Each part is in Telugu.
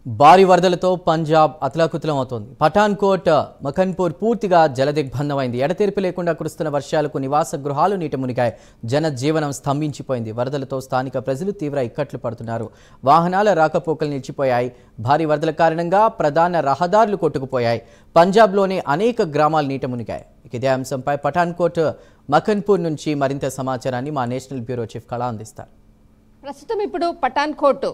భారీ వరదలతో పంజాబ్ అతలాకుతలమవుతోంది. పఠాన్కోట్, మఖన్పూర్ పూర్తిగా జలదిగ్బంధమైంది. ఎడతెరిపి లేకుండా కురుస్తున్న వర్షాలకు నివాస గృహాలు నీట మునిగాయి. జనజీవనం స్తంభించిపోయింది. వరదలతో స్థానిక ప్రజలు తీవ్ర ఇక్కట్లు పడుతున్నారు. వాహనాల రాకపోకలు నిలిచిపోయాయి. భారీ వరదల కారణంగా ప్రధాన రహదారులు కొట్టుకుపోయాయి. పంజాబ్లోని అనేక గ్రామాలు నీట మునిగాయి. ఇదే అంశంపై పఠాన్కోట్, మఖన్పూర్ నుంచి మరింత సమాచారాన్ని మా నేషనల్ బ్యూరో చీఫ్ కళ అందిస్తారు. ప్రస్తుతం ఇప్పుడు పఠాన్కోట్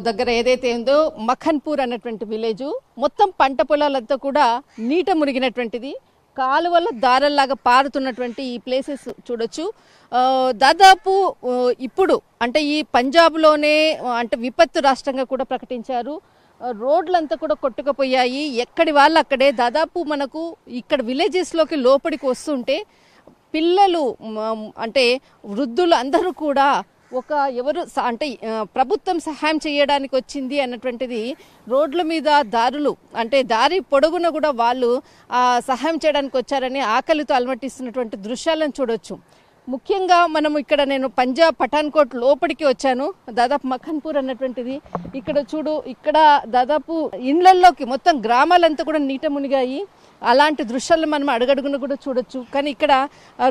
దగ్గర ఏదైతే ఉందో మఖన్పూర్ అన్నటువంటి విలేజ్ మొత్తం పంట పొలాలంతా కూడా నీట మునిగినటువంటిది. కాలువల దారల్లాగా పారుతున్నటువంటి ఈ ప్లేసెస్ చూడొచ్చు. దాదాపు ఇప్పుడు అంటే ఈ పంజాబ్లోనే అంటే విపత్తు రాష్ట్రంగా కూడా ప్రకటించారు. రోడ్లంతా కూడా కొట్టుకుపోయాయి. ఎక్కడి వాళ్ళు అక్కడే. దాదాపు మనకు ఇక్కడ విలేజెస్లోకి లోపలికి వస్తుంటే పిల్లలు అంటే వృద్ధులు అందరూ కూడా ఎవరు అంటే ప్రభుత్వం సహాయం చేయడానికి వచ్చింది అన్నటువంటిది రోడ్ల మీద దారులు అంటే దారి పొడుగున కూడా వాళ్ళు సహాయం చేయడానికి వచ్చారని ఆకలితో అలమటిస్తున్నటువంటి దృశ్యాలను చూడొచ్చు. ముఖ్యంగా మనం ఇక్కడ నేను పంజాబ్ పఠాన్కోట్ లోపలికి వచ్చాను. దాదాపు మఖన్పూర్ అన్నటువంటిది ఇక్కడ చూడు. ఇక్కడ దాదాపు ఇండ్లల్లోకి మొత్తం గ్రామాలంతా కూడా నీట మునిగాయి. అలాంటి దృశ్యాలను మనం అడుగడుగున కూడా చూడొచ్చు. కానీ ఇక్కడ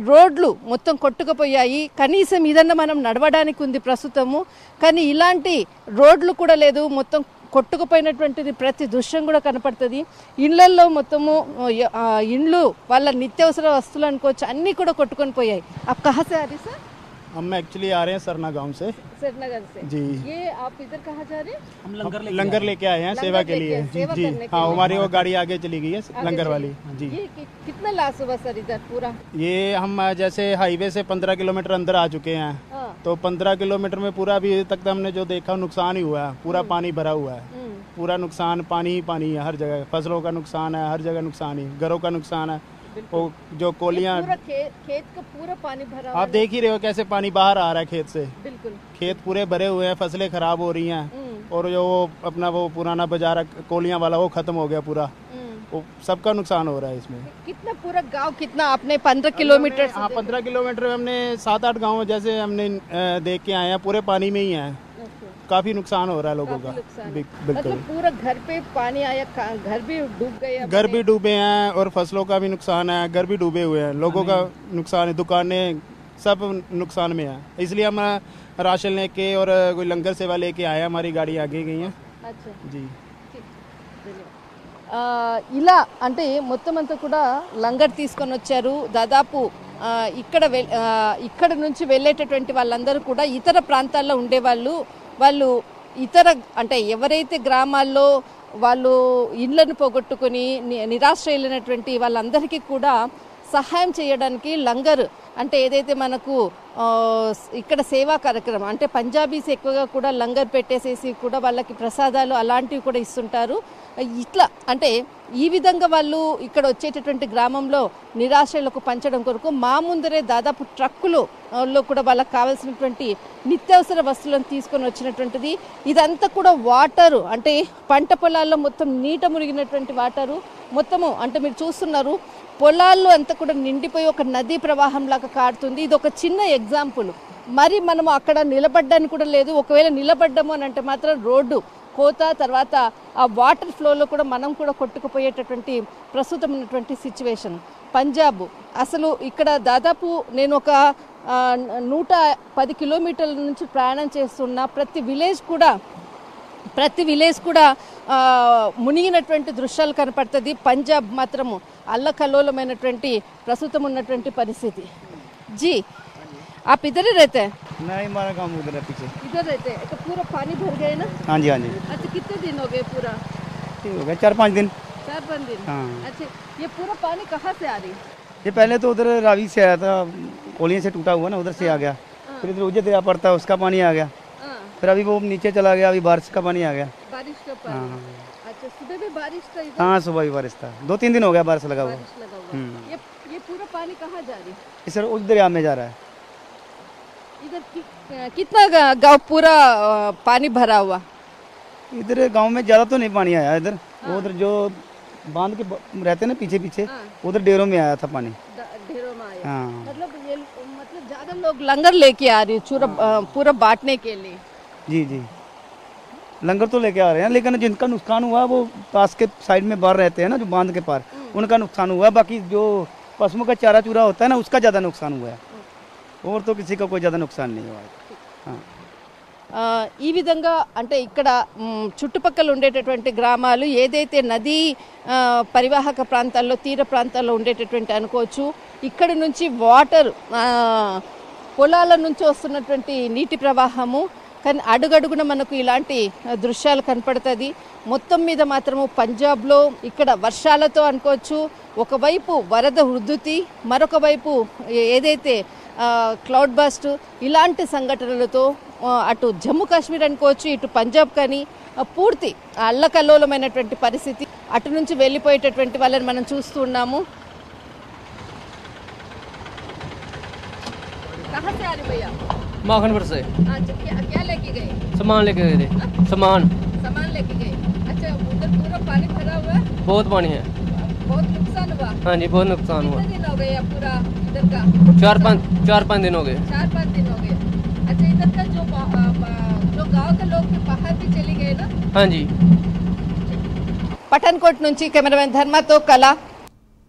రోడ్లు మొత్తం కొట్టుకుపోయాయి. కనీసం ఇదన్నా మనం నడవడానికి ఉంది ప్రస్తుతము. కానీ ఇలాంటి రోడ్లు కూడా లేదు. మొత్తం కొట్టుకుపోయినటువంటిది ప్రతి దృశ్యం కూడా కనపడుతుంది. ఇళ్లల్లో మొత్తము ఇండ్లు వాళ్ళ నిత్యావసర వస్తువులు అనుకోవచ్చు అన్నీ కూడా కొట్టుకొని పోయాయి. आप कहाँ से आ रही सर? हम एक्चुअली आ रहे हैं सरना गांव से। सरनगर से जी। ये आप इधर कहाँ जा रहे हैं? हम लंगर लेके आए हैं सेवा के लिए। जी जी हाँ, हमारी वो गाड़ी आगे चली गई है लंगर वाली। जी। ये कितना लॉस हुआ सर इधर पूरा? ये हम जैसे हाईवे से 15 किलोमीटर अंदर आ चुके हैं। तो 15 किलोमीटर में पूरा अभी तक तो हमने जो देखा नुकसान ही हुआ है। पूरा पानी भरा हुआ है। पूरा नुकसान पानी ही पानी है हर जगह। फसलों का नुकसान है, हर जगह नुकसान ही। घरों का नुकसान है। वो जो कोलियां खेत का पूरा पानी भरा। आप देख ही रहे हो कैसे पानी बाहर आ रहा है खेत से। बिल्कुल खेत पूरे भरे हुए हैं, फसलें खराब हो रही हैं। और जो अपना वो पुराना बाजार कोलियां वाला वो खत्म हो गया पूरा। वो सबका नुकसान हो रहा है इसमें। कितना पूरा गांव कितना आपने 15 किलोमीटर? हाँ 15 किलोमीटर में हमने 7-8 गाँव जैसे हमने देख के आए हैं। पूरे पानी में ही हैं। काफी नुकसान हो रहा है लोगों का। बिल्कुल मतलब पूरा घर पे पानी आया, घर भी डूब गए। घर भी डूबे हैं और फसलों का भी नुकसान है। घर भी डूबे हुए हैं, लोगों का नुकसान है, दुकानें सब नुकसान में है। इसलिए हम राशन लेके और कोई लंगर सेवा लेके आए। हमारी गाड़ी आगे गई है। अच्छा जी। ఇలా అంటే మొత్తం అంతా కూడా లంగర్ తీసుకొని వచ్చారు. దాదాపు ఇక్కడ నుంచి వెళ్ళేటటువంటి వాళ్ళందరూ కూడా ఇతర ప్రాంతాల్లో ఉండేవాళ్ళు. వాళ్ళు ఇతర అంటే ఎవరైతే గ్రామాల్లో వాళ్ళు ఇళ్లను పోగొట్టుకొని నిరాశ్రయులైనటువంటి వాళ్ళందరికీ కూడా సహాయం చేయడానికి లంగర్ అంటే ఏదైతే మనకు ఇక్కడ సేవా కార్యక్రమం అంటే పంజాబీస్ ఎక్కువగా కూడా లంగర్ పెట్టేసేసి కూడా వాళ్ళకి ప్రసాదాలు అలాంటివి కూడా ఇస్తుంటారు. ఇట్లా అంటే ఈ విధంగా వాళ్ళు ఇక్కడ వచ్చేటటువంటి గ్రామంలో నిరాశ్రయులకు పంచడం కొరకు మా ముందరే దాదాపు ట్రక్కులో కూడా వాళ్ళకి కావాల్సినటువంటి నిత్యావసర వస్తువులను తీసుకొని వచ్చినటువంటిది. ఇదంతా కూడా వాటరు అంటే పంట పొలాల్లో మొత్తం నీట మునిగినటువంటి వాటరు మొత్తము అంటే మీరు చూస్తున్నారు. పొలాల్లో అంతా కూడా నిండిపోయి ఒక నదీ ప్రవాహం లాగా కారుతుంది. ఇది ఒక చిన్న ఎగ్జాంపుల్. మరి మనము అక్కడ నిలబడ్డానికి కూడా లేదు. ఒకవేళ నిలబడ్డాము అని అంటే మాత్రం రోడ్డు కోత తర్వాత ఆ వాటర్ ఫ్లోలో కూడా మనం కూడా కొట్టుకుపోయేటటువంటి ప్రస్తుతం ఉన్నటువంటి సిచ్యువేషన్ పంజాబ్. అసలు ఇక్కడ దాదాపు నేను ఒక 110 కిలోమీటర్ల నుంచి ప్రయాణం చేస్తున్న ప్రతి విలేజ్ కూడా మునిగినటువంటి దృశ్యాలు కనపడుతుంది. పంజాబ్ మాత్రము అల్లకల్లోలమైనటువంటి ప్రస్తుతం ఉన్నటువంటి పరిస్థితి. जी आप इधर ही रहते हैं? नहीं, हमारा गाँव उधर है पीछे। इधर रहते हैं तो पूरा पानी भर गए ना? हाँ जी हाँ जी। अच्छा कितने दिन हो गए पूरा? हो गए 4-5 दिन। 4-5 दिन। हाँ। अच्छा ये पूरा पानी कहाँ से आ रही? ये पहले तो उधर रावी से आया था, कोलियों से टूटा हुआ ना, उधर से आ गया। फिर इधर उज्जै दरिया पड़ता है, उसका पानी आ गया। फिर अभी वो नीचे चला गया, अभी बारिश का पानी आ गया। बारिश का पानी। अच्छा सुबह भी बारिश था इधर? हाँ सुबह भी बारिश था। 2-3 दिन हो गया बारिश लगा हुआ। ये पूरा पानी कहाँ जा रही? इस उस दरिया में जा रहा है। इधर कितना गांव पूरा पानी भरा हुआ? इधर गांव में ज्यादा तो नहीं पानी आया इधर। उधर जो बांध के रहते ना पीछे उधर डेरों में आया था पानी। डेरों में आया। हाँ। मतलब ज्यादा लोग लंगर लेके आ रही पूरा बांटने के लिए। जी जी। लंगर तो लेके आ रहे हैं, लेकिन जिनका नुकसान हुआ वो पास के साइड में बाहर रहते हैं ना, जो बांध के पार, उनका नुकसान हुआ है। बाकी जो पशुओं का चारा चूरा होता है ना, उसका ज़्यादा नुकसान हुआ है, और तो किसी का कोई ज़्यादा नुकसान नहीं हुआ है। हाँ। ఈ విధంగా అంటే ఇక్కడ చుట్టుపక్కల ఉండేటటువంటి గ్రామాలు ఏదైతే నదీ పరివాహక ప్రాంతాల్లో తీర ప్రాంతాల్లో ఉండేటటువంటి అనుకోవచ్చు, ఇక్కడ నుంచి వాటర్ పొలాల నుంచి వస్తున్నటువంటి నీటి ప్రవాహము, కానీ అడుగడుగున మనకు ఇలాంటి దృశ్యాలు కనపడుతుంది. మొత్తం మీద మాత్రము పంజాబ్లో ఇక్కడ వర్షాలతో అనుకోవచ్చు, ఒకవైపు వరద ఉధృతి, మరొక వైపు ఏదైతే క్లౌడ్ బస్ట్, ఇలాంటి సంఘటనలతో అటు జమ్మూ కాశ్మీర్ అనుకోవచ్చు, ఇటు పంజాబ్ కానీ పూర్తి అల్లకల్లోలమైనటువంటి పరిస్థితి. అటు నుంచి వెళ్ళిపోయేటటువంటి వాళ్ళని మనం చూస్తూ ఉన్నాము. कहाँ से आ रहे भैया? माखनपुर से अच्छा, क्या लेके गए? सामान लेके गए थे। सामान लेके गए। अच्छा, उधर पूरा पानी भरा हुआ है, बहुत पानी है। बहुत नुकसान हुआ। हाँ जी, बहुत नुकसान हुआ। कितने दिन हो गए अब पूरा इधर का? 4-5 दिन हो गए। 4-5 दिन हो गए। अच्छा, इधर का जो गांव के लोग थे बाहर भी चले गए ना? हाँ जी। పఠాన్కోట్ నుంచి కెమెరామెన్ ధర్మతో కళ.